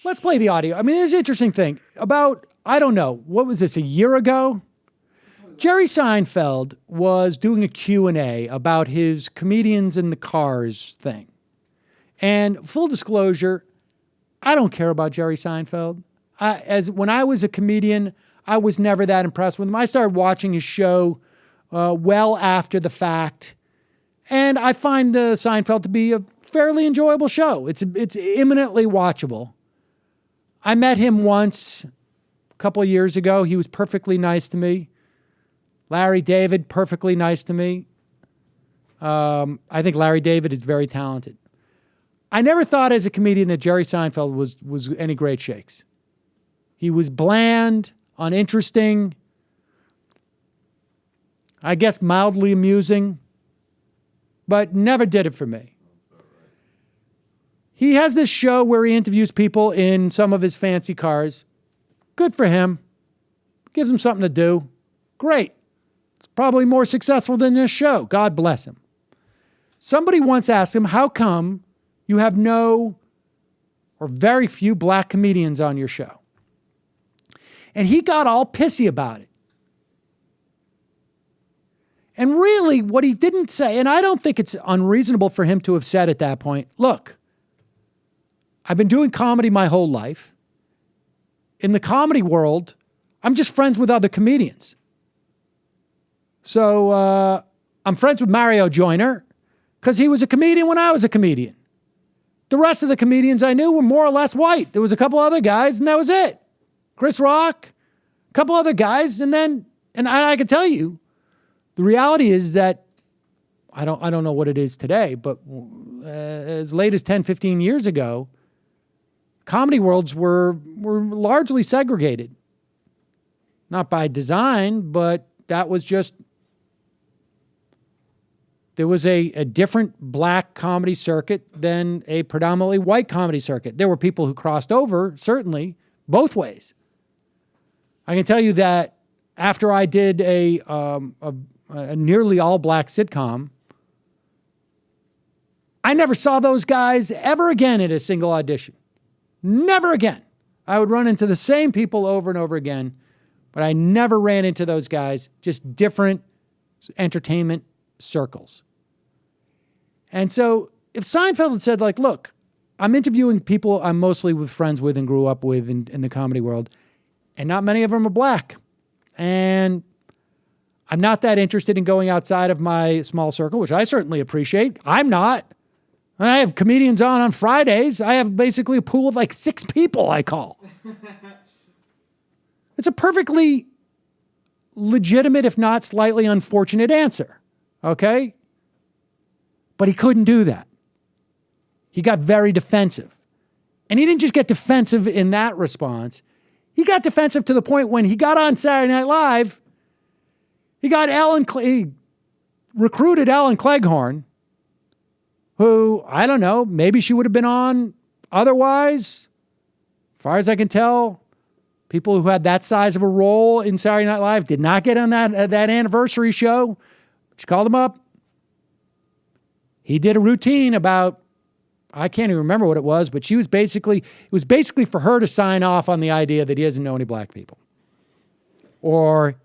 Let's play the audio. I mean, there's an interesting thing. About, I don't know, what was this, a year ago? Jerry Seinfeld was doing a Q&A about his comedians in the cars thing. And full disclosure, I don't care about Jerry Seinfeld. When I was a comedian, I was never that impressed with him. I started watching his show well after the fact. And I find Seinfeld to be a fairly enjoyable show. It's eminently watchable. I met him once a couple of years ago. He was perfectly nice to me. Larry David, perfectly nice to me. I think Larry David is very talented. I never thought as a comedian that Jerry Seinfeld was any great shakes. He was bland, uninteresting, I guess mildly amusing, but never did it for me. He has this show where he interviews people in some of his fancy cars. Good for him. Gives him something to do. Great. It's probably more successful than this show. God bless him. Somebody once asked him, how come you have no or very few black comedians on your show? And he got all pissy about it. And really what he didn't say, and I don't think it's unreasonable for him to have said at that point, look, I've been doing comedy my whole life. In the comedy world, I'm just friends with other comedians. So I'm friends with Mario Joyner because he was a comedian when I was a comedian. The rest of the comedians I knew were more or less white. There was a couple other guys, and that was it. Chris Rock, a couple other guys, and I can tell you, the reality is that I don't know what it is today, but as late as 10, 15 years ago, comedy worlds were largely segregated. Not by design, but that was just, there was a different black comedy circuit than a predominantly white comedy circuit. There were people who crossed over, certainly, both ways. I can tell you that after I did a nearly all-black sitcom, I never saw those guys ever again at a single audition. Never again. I would run into the same people over and over again, but I never ran into those guys, just different entertainment circles. And so if Seinfeld had said, like, look, I'm interviewing people I'm mostly friends with and grew up with in the comedy world, and not many of them are black. And I'm not that interested in going outside of my small circle, which I certainly appreciate. I'm not. And I have comedians on Fridays. I have basically a pool of like 6 people I call. It's a perfectly legitimate, if not slightly unfortunate answer. Okay? But he couldn't do that. He got very defensive. And he didn't just get defensive in that response. He got defensive to the point when he got on Saturday Night Live, he recruited Ellen Cleghorn, who, I don't know, maybe she would have been on otherwise. As far as I can tell, people who had that size of a role in Saturday Night Live did not get on that anniversary show. She called him up. He did a routine about, I can't even remember what it was, but it was basically for her to sign off on the idea that he doesn't know any black people. Or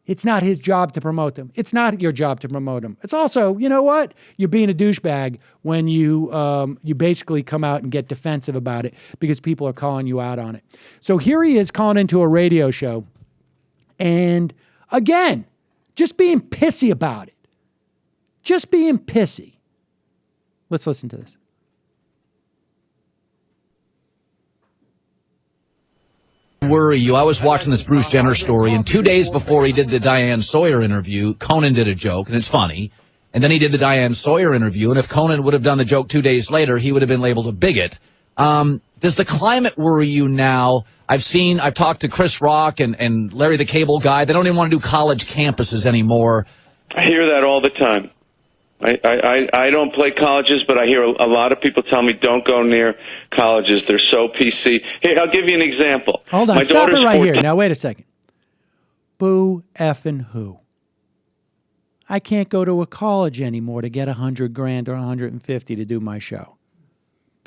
it's not his job to promote them. It's not your job to promote them. It's also, you know what? You're being a douchebag when you basically come out and get defensive about it because people are calling you out on it. So here he is calling into a radio show. And again, just being pissy about it. Just being pissy. Let's listen to this. Worry you. I was watching this Bruce Jenner story, and 2 days before he did the Diane Sawyer interview, Conan did a joke, and it's funny. And then he did the Diane Sawyer interview, and if Conan would have done the joke 2 days later, he would have been labeled a bigot. Does the climate worry you now? I've talked to Chris Rock and Larry the Cable Guy. They don't even want to do college campuses anymore. I hear that all the time. I don't play colleges, but I hear a lot of people tell me don't go near colleges. They're so PC. Here, I'll give you an example. Hold on, stop it right here. Now, wait a second. Boo effing who? I can't go to a college anymore to get $100,000 or $150,000 to do my show.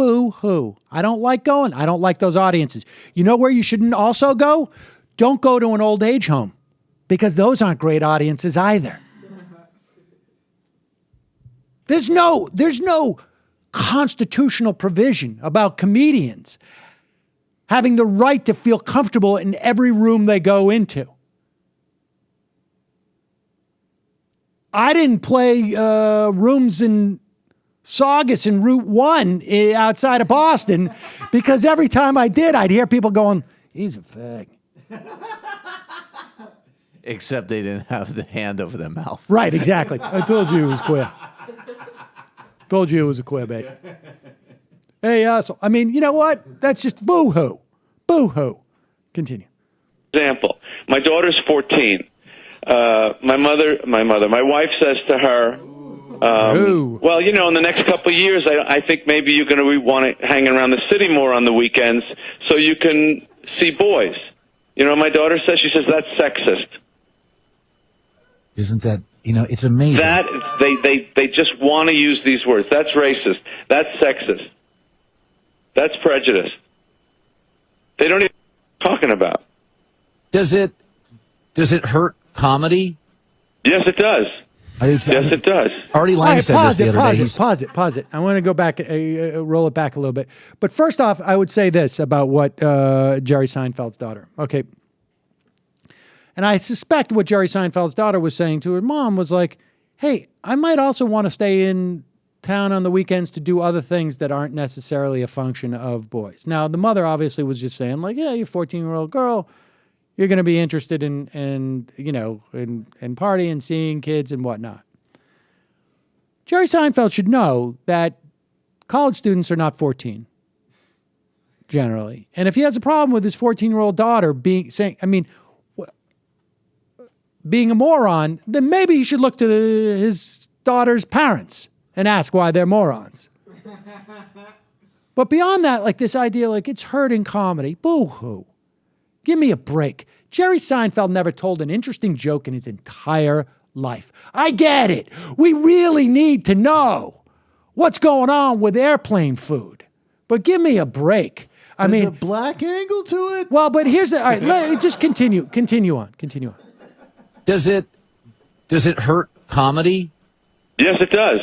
Boo-hoo. I don't like going. I don't like those audiences. You know where you shouldn't also go? Don't go to an old age home, because those aren't great audiences either. There's no constitutional provision about comedians having the right to feel comfortable in every room they go into. I didn't play rooms in Saugus and Route 1 outside of Boston, because every time I did, I'd hear people going, he's a fag. Except they didn't have the hand over their mouth. Right, exactly. I told you it was queer. Told you it was a queer bait. Hey, asshole. I mean, you know what? That's just boo-hoo. Boo-hoo. Continue. Example, my daughter's 14. My wife says to her, well, you know, in the next couple of years, I think maybe you're going to want to hang around the city more on the weekends so you can see boys. You know, my daughter says, she says, that's sexist. Isn't that, you know, it's amazing. That, they just want to use these words. That's racist. That's sexist. That's prejudice. They don't even know what they're talking about. Does it hurt comedy? Yes, it does. Yes, it does. Artie Lang said this the other day. Pause it. I want to go back, roll it back a little bit. But first off, I would say this about what Jerry Seinfeld's daughter. Okay. And I suspect what Jerry Seinfeld's daughter was saying to her mom was like, hey, I might also want to stay in town on the weekends to do other things that aren't necessarily a function of boys. Now, the mother obviously was just saying, like, yeah, you're a 14-year-old girl. You're going to be interested in partying, seeing kids and whatnot. Jerry Seinfeld should know that college students are not 14, generally. And if he has a problem with his 14-year-old daughter being a moron, then maybe he should look to his daughter's parents and ask why they're morons. But beyond that, like this idea, like it's hurting comedy, boo-hoo. Give me a break. Jerry Seinfeld never told an interesting joke in his entire life. I get it. We really need to know what's going on with airplane food. But give me a break. There's a black angle to it. Well, but here's the, all right, just continue on. Does it hurt comedy? Yes, it does.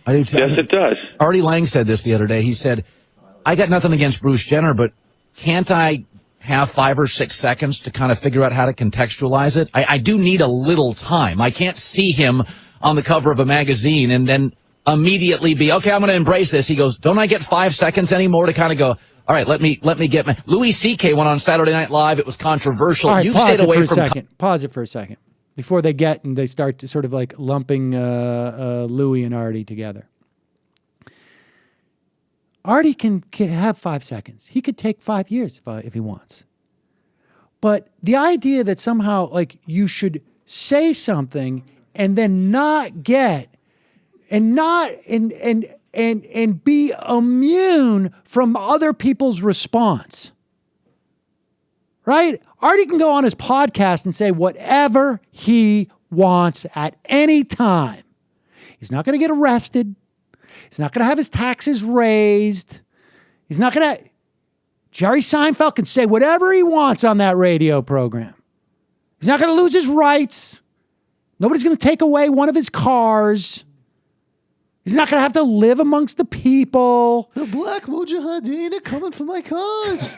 Yes, it does. Artie Lang said this the other day. He said, I got nothing against Bruce Jenner, but can't I have 5 or 6 seconds to kind of figure out how to contextualize it? I do need a little time. I can't see him on the cover of a magazine and then immediately be, okay, I'm going to embrace this. He goes, don't I get 5 seconds anymore to kind of go, all right, let me get my... Louis C.K. went on Saturday Night Live. It was controversial. All right, you stayed away from... Pause it for a second. Before they start to sort of like lumping Louis and Artie together. Artie can have 5 seconds. He could take 5 years if he wants. But the idea that somehow like you should say something and then not get and be immune from other people's response. Right? Artie can go on his podcast and say whatever he wants at any time. He's not going to get arrested. He's not going to have his taxes raised. He's not going to... Jerry Seinfeld can say whatever he wants on that radio program. He's not going to lose his rights. Nobody's going to take away one of his cars. He's not going to have to live amongst the people. The black mujahideen are coming for my cars.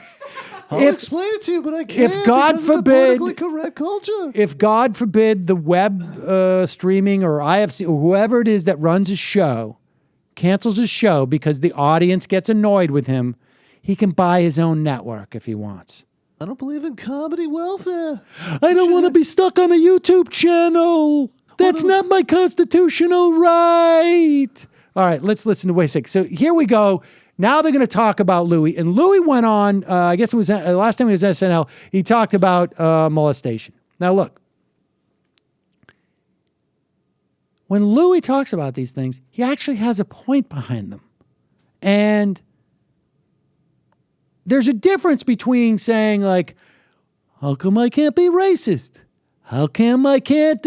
I'll explain it to you, but I can't. If God forbid, politically correct culture. If God forbid the web streaming or IFC or whoever it is that runs his show cancels his show because the audience gets annoyed with him, he can buy his own network if he wants. I don't believe in comedy welfare. I don't want to be stuck on a YouTube channel. That's not my constitutional right. All right, let's listen to wait a second. So here we go. Now they're going to talk about Louis. And Louis went on, I guess it was last time he was at SNL, he talked about molestation. Now look, when Louis talks about these things, he actually has a point behind them. And there's a difference between saying like, how come I can't be racist? How come I can't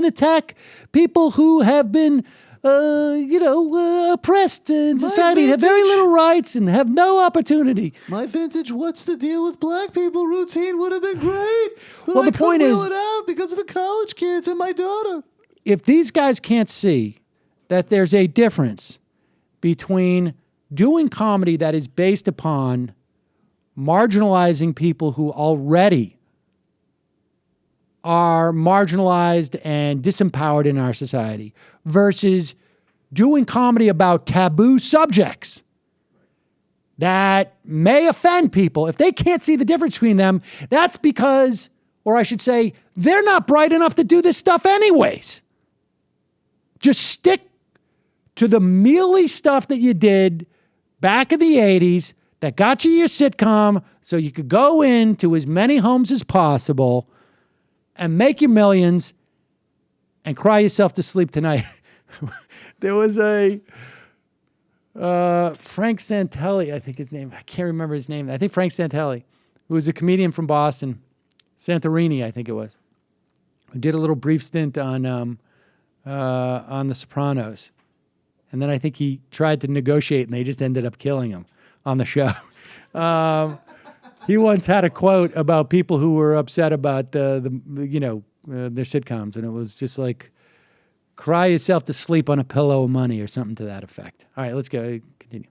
attack people who have been oppressed in society, have very little rights and have no opportunity. My vintage "what's the deal with black people" routine would have been great. But Well, I the point couldn't is- wheel it out because of the college kids and my daughter. If these guys can't see that there's a difference between doing comedy that is based upon marginalizing people who already are marginalized and disempowered in our society versus doing comedy about taboo subjects that may offend people, if they can't see the difference between them, that's because, or I should say, they're not bright enough to do this stuff anyways. Just stick to the mealy stuff that you did back in the 80s that got you your sitcom so you could go into as many homes as possible and make your millions and cry yourself to sleep tonight. There was a Frank Santelli, I think his name. I can't remember his name. I think Frank Santelli, who was a comedian from Boston, Santorini, I think it was, who did a little brief stint on The Sopranos. And then I think he tried to negotiate, and they just ended up killing him on the show. He once had a quote about people who were upset about their sitcoms, and it was just like, cry yourself to sleep on a pillow of money or something to that effect. All right, let's go. Continue.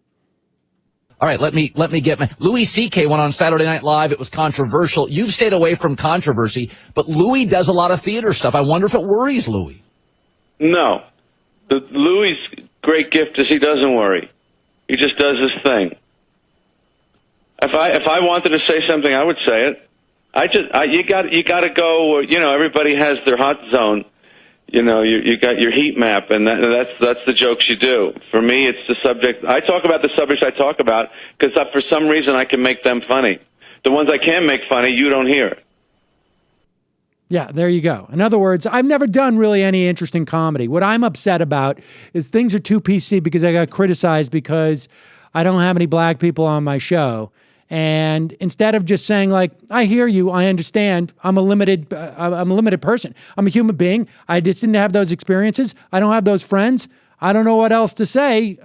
All right, let me get my Louis C.K. went on Saturday Night Live. It was controversial. You've stayed away from controversy, but Louis does a lot of theater stuff. I wonder if it worries Louis. No. Louis' great gift is he doesn't worry. He just does his thing. If I wanted to say something, I would say it. You got to go. Everybody has their hot zone. You got your heat map, and that's the jokes you do. For me, it's the subject. I talk about the subjects I talk about because for some reason I can make them funny. The ones I can make funny, you don't hear. Yeah, there you go. In other words, I've never done really any interesting comedy. What I'm upset about is things are too PC because I got criticized because I don't have any black people on my show. And instead of just saying like, I hear you, I understand, I'm a limited person. I'm a human being. I just didn't have those experiences. I don't have those friends. I don't know what else to say.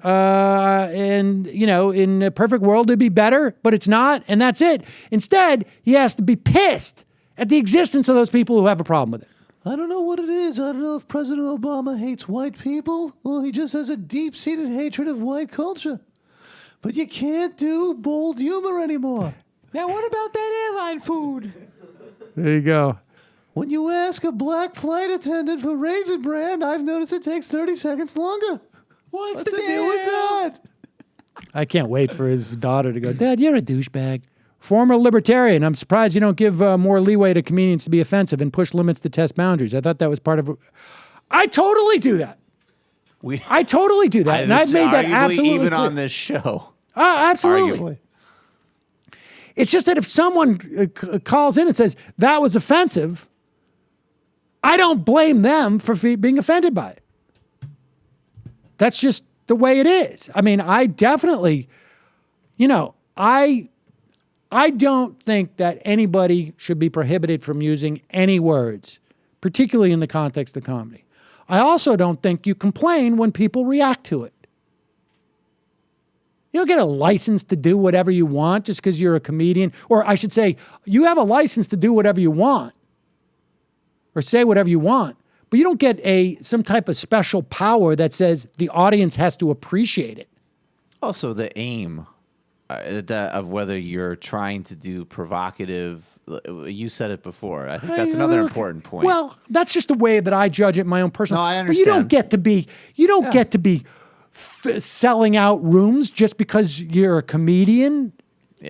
In a perfect world, it'd be better, but it's not. And that's it. Instead, he has to be pissed at the existence of those people who have a problem with it. I don't know what it is. I don't know if President Obama hates white people or he just has a deep-seated hatred of white culture. But you can't do bold humor anymore. Now, what about that airline food? There you go. When you ask a black flight attendant for Raisin Bran, I've noticed it takes 30 seconds longer. What's What's the the deal with that? I can't wait for his daughter to go, Dad, you're a douchebag. Former libertarian. I'm surprised you don't give more leeway to comedians to be offensive and push limits to test boundaries. I thought that was part of. I totally do that. I totally do that, and I've made that absolutely even clear. on this show. Absolutely. Arguably. It's just that if someone calls in and says that was offensive, I don't blame them for being offended by it. That's just the way it is. I mean, I definitely, I don't think that anybody should be prohibited from using any words, particularly in the context of comedy. I also don't think you complain when people react to it. You don't get a license to do whatever you want just because you're a comedian. Or I should say, you have a license to do whatever you want or say whatever you want, but you don't get some type of special power that says the audience has to appreciate it. Also, the aim of whether you're trying to do provocative. You said it before. I think that's another important point. Well, that's just the way that I judge it, my own personal. No, I But you don't get to be. Get to be selling out rooms just because you're a comedian.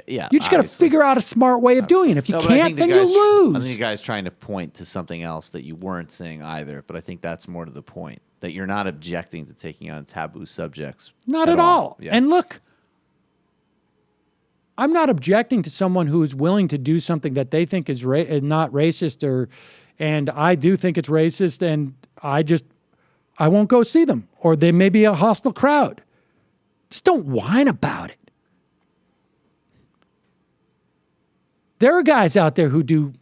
Yeah, You just got to figure out a smart way of doing it. If you No, but I can't, think the then you guy's- lose. I think the guy's trying to point to something else that you weren't saying either. But I think that's more to the point, that you're not objecting to taking on taboo subjects. Not at all. Yeah. And look, I'm not objecting to someone who is willing to do something that they think is not racist, and I do think it's racist, and I won't go see them, or they may be a hostile crowd. Just don't whine about it. There are guys out there who do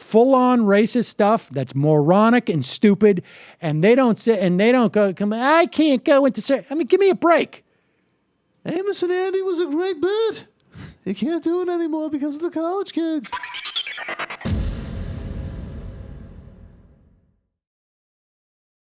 full-on racist stuff that's moronic and stupid, and they don't say, and they don't go, come, I can't go into, I mean, give me a break. Amos and Andy was a great bit. You can't do it anymore because of the college kids.